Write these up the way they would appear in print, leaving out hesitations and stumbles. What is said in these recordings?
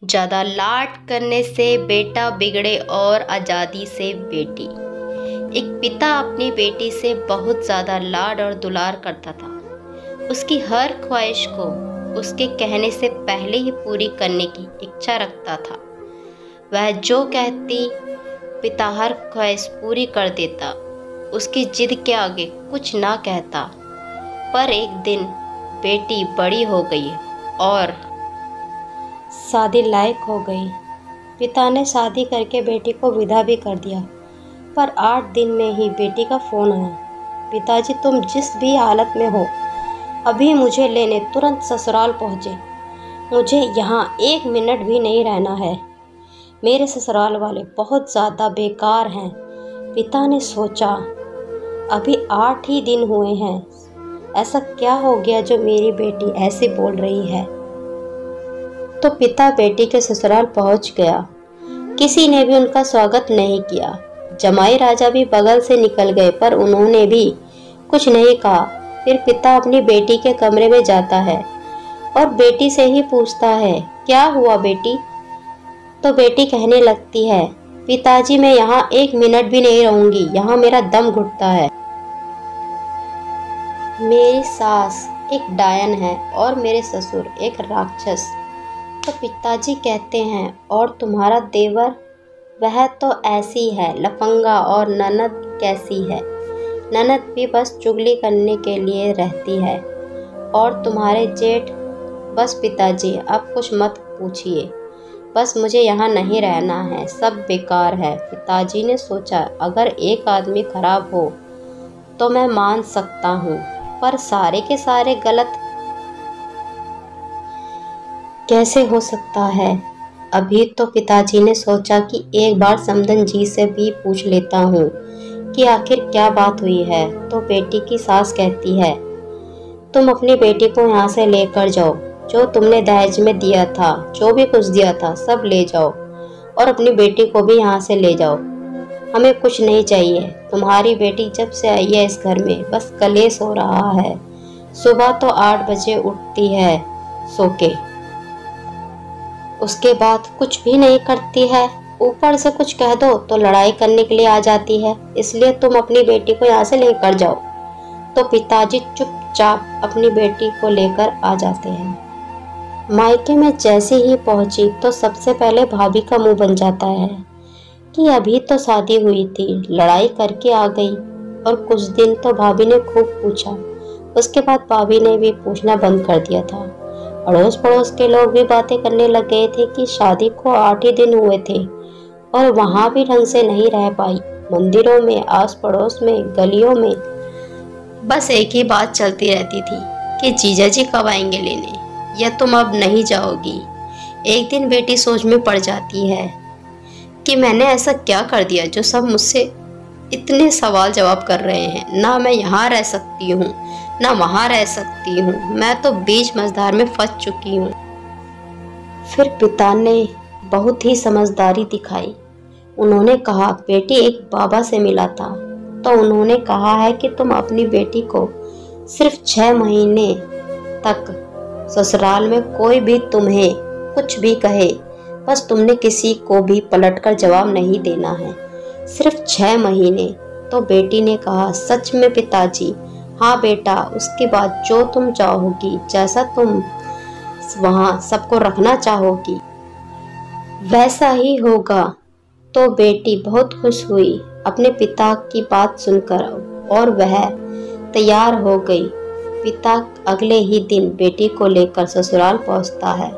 ज़्यादा लाड करने से बेटा बिगड़े और आज़ादी से बेटी। एक पिता अपनी बेटी से बहुत ज़्यादा लाड और दुलार करता था। उसकी हर ख्वाहिश को उसके कहने से पहले ही पूरी करने की इच्छा रखता था। वह जो कहती पिता हर ख्वाहिश पूरी कर देता। उसकी जिद के आगे कुछ ना कहता। पर एक दिन बेटी बड़ी हो गई और शादी लायक हो गई। पिता ने शादी करके बेटी को विदा भी कर दिया। पर 8 दिन में ही बेटी का फ़ोन आया, पिताजी तुम जिस भी हालत में हो अभी मुझे लेने तुरंत ससुराल पहुँचे। मुझे यहाँ 1 मिनट भी नहीं रहना है। मेरे ससुराल वाले बहुत ज़्यादा बेकार हैं। पिता ने सोचा अभी 8 ही दिन हुए हैं, ऐसा क्या हो गया जो मेरी बेटी ऐसे बोल रही है। तो पिता बेटी के ससुराल पहुंच गया। किसी ने भी उनका स्वागत नहीं किया। जमाई राजा भी बगल से निकल गए पर उन्होंने भी कुछ नहीं कहा। फिर पिता अपनी बेटी के कमरे में जाता है और बेटी से ही पूछता है, क्या हुआ बेटी? तो बेटी कहने लगती है, पिताजी मैं यहाँ 1 मिनट भी नहीं रहूंगी, यहाँ मेरा दम घुटता है। मेरी सास एक डायन है और मेरे ससुर एक राक्षस। तो पिताजी कहते हैं, और तुम्हारा देवर? वह तो ऐसी है लफंगा। और ननद कैसी है? ननद भी बस चुगली करने के लिए रहती है। और तुम्हारे जेठ? बस पिताजी अब कुछ मत पूछिए, बस मुझे यहाँ नहीं रहना है, सब बेकार है। पिताजी ने सोचा अगर एक आदमी खराब हो तो मैं मान सकता हूँ, पर सारे के सारे गलत कैसे हो सकता है? अभी तो पिताजी ने सोचा कि एक बार समधन जी से भी पूछ लेता हूँ कि आखिर क्या बात हुई है। तो बेटी की सास कहती है, तुम अपनी बेटी को यहाँ से लेकर जाओ, जो तुमने दहेज में दिया था, जो भी कुछ दिया था सब ले जाओ, और अपनी बेटी को भी यहाँ से ले जाओ। हमें कुछ नहीं चाहिए। तुम्हारी बेटी जब से आई है इस घर में बस कलेश हो रहा है। सुबह तो 8 बजे उठती है सो के, उसके बाद कुछ भी नहीं करती है। ऊपर से कुछ कह दो तो लड़ाई करने के लिए आ जाती है। इसलिए तुम अपनी बेटी को यहाँ से लेकर जाओ। तो पिताजी चुपचाप अपनी बेटी को लेकर आ जाते हैं। मायके में जैसे ही पहुंची तो सबसे पहले भाभी का मुंह बन जाता है कि अभी तो शादी हुई थी, लड़ाई करके आ गई। और कुछ दिन तो भाभी ने खूब पूछा, उसके बाद भाभी ने भी पूछना बंद कर दिया था। अड़ोस पड़ोस के लोग भी बातें करने लग गए थे कि शादी को 8 ही दिन हुए थे और वहाँ भी ढंग से नहीं रह पाई। मंदिरों में, आस पड़ोस में, गलियों में बस एक ही बात चलती रहती थी कि जीजा जी कब आएंगे लेने, या तुम अब नहीं जाओगी। एक दिन बेटी सोच में पड़ जाती है कि मैंने ऐसा क्या कर दिया जो सब मुझसे इतने सवाल जवाब कर रहे हैं। ना मैं यहाँ रह सकती हूँ ना वहाँ रह सकती हूँ, मैं तो बीच मझधार में फंस चुकी हूँ। फिर पिता ने बहुत ही समझदारी दिखाई। उन्होंने कहा, बेटी एक बाबा से मिला था तो उन्होंने कहा है कि तुम अपनी बेटी को सिर्फ 6 महीने तक ससुराल में कोई भी तुम्हें कुछ भी कहे, बस तुमने किसी को भी पलटकर जवाब नहीं देना है, सिर्फ 6 महीने। तो बेटी ने कहा, सच में पिताजी? हाँ बेटा, उसके बाद जो तुम चाहोगी, जैसा तुम वहाँ सबको रखना चाहोगी वैसा ही होगा। तो बेटी बहुत खुश हुई अपने पिता की बात सुनकर और वह तैयार हो गई। पिता अगले ही दिन बेटी को लेकर ससुराल पहुंचता है।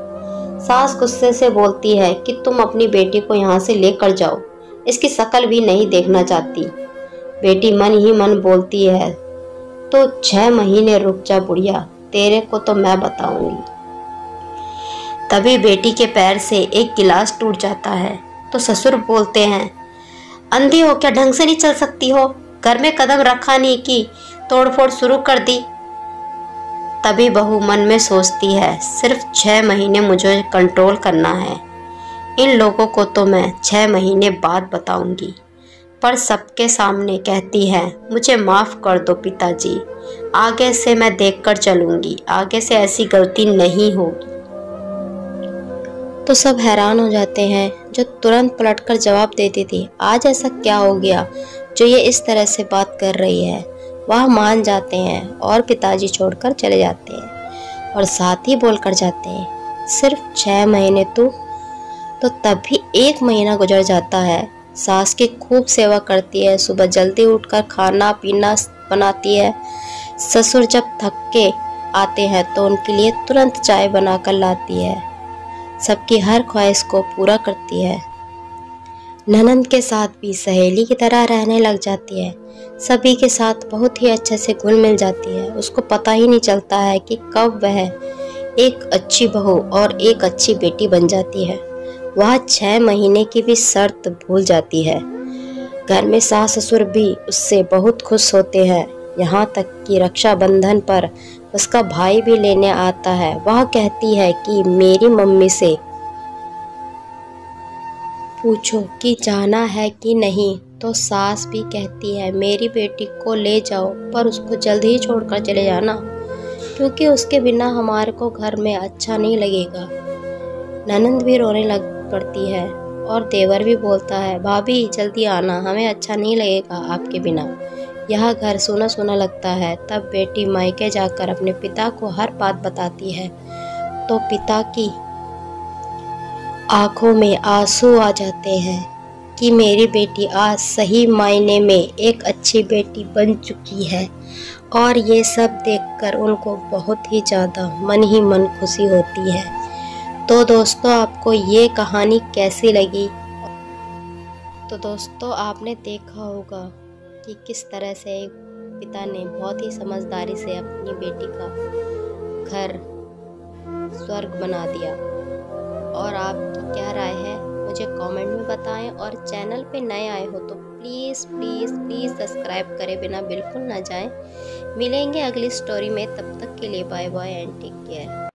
सास गुस्से से बोलती है कि तुम अपनी बेटी को यहाँ से लेकर जाओ, इसकी शक्ल भी नहीं देखना चाहती। बेटी मन ही मन बोलती है, तो 6 महीने रुक जा बुढ़िया, तेरे को तो मैं बताऊंगी। तभी बेटी के पैर से एक गिलास टूट जाता है। तो ससुर बोलते हैं, अंधी हो क्या, ढंग से नहीं चल सकती हो? घर में कदम रखा नहीं कि तोड़फोड़ शुरू कर दी। तभी बहू मन में सोचती है, सिर्फ 6 महीने मुझे कंट्रोल करना है, इन लोगों को तो मैं 6 महीने बाद बताऊंगी। पर सबके सामने कहती है, मुझे माफ़ कर दो पिताजी, आगे से मैं देखकर चलूंगी, आगे से ऐसी गलती नहीं होगी। तो सब हैरान हो जाते हैं। जो तुरंत पलटकर जवाब देती थी, आज ऐसा क्या हो गया जो ये इस तरह से बात कर रही है, वह मान जाते हैं और पिताजी छोड़कर चले जाते हैं और साथ ही बोलकर जाते हैं, सिर्फ 6 महीने तो तब भी 1 महीना गुजर जाता है। सास की खूब सेवा करती है, सुबह जल्दी उठकर खाना पीना बनाती है। ससुर जब थक के आते हैं तो उनके लिए तुरंत चाय बनाकर लाती है, सबकी हर ख्वाहिश को पूरा करती है। ननंद के साथ भी सहेली की तरह रहने लग जाती है, सभी के साथ बहुत ही अच्छे से घुल मिल जाती है। उसको पता ही नहीं चलता है कि कब वह एक अच्छी बहू और एक अच्छी बेटी बन जाती है। वह 6 महीने की भी शर्त भूल जाती है। घर में सास ससुर भी उससे बहुत खुश होते हैं, यहाँ तक कि रक्षाबंधन पर उसका भाई भी लेने आता है। वह कहती है कि मेरी मम्मी से पूछो कि जाना है कि नहीं, तो सास भी कहती है मेरी बेटी को ले जाओ, पर उसको जल्द ही छोड़कर चले जाना, क्योंकि उसके बिना हमारे को घर में अच्छा नहीं लगेगा। ननंद भी रोने लग पड़ती है और देवर भी बोलता है, भाभी जल्दी आना, हमें अच्छा नहीं लगेगा आपके बिना, यह घर सूना सूना लगता है। तब बेटी मायके जाकर अपने पिता को हर बात बताती है तो पिता की आंखों में आंसू आ जाते हैं कि मेरी बेटी आज सही मायने में एक अच्छी बेटी बन चुकी है। और ये सब देखकर उनको बहुत ही ज़्यादा मन ही मन खुशी होती है। तो दोस्तों, आपको ये कहानी कैसी लगी? तो दोस्तों, आपने देखा होगा कि किस तरह से पिता ने बहुत ही समझदारी से अपनी बेटी का घर स्वर्ग बना दिया। और आपकी क्या राय है मुझे कमेंट में बताएं, और चैनल पे नए आए हो तो प्लीज़ प्लीज़ प्लीज़ सब्सक्राइब करे बिना बिल्कुल ना जाएं। मिलेंगे अगली स्टोरी में, तब तक के लिए bye bye and take care.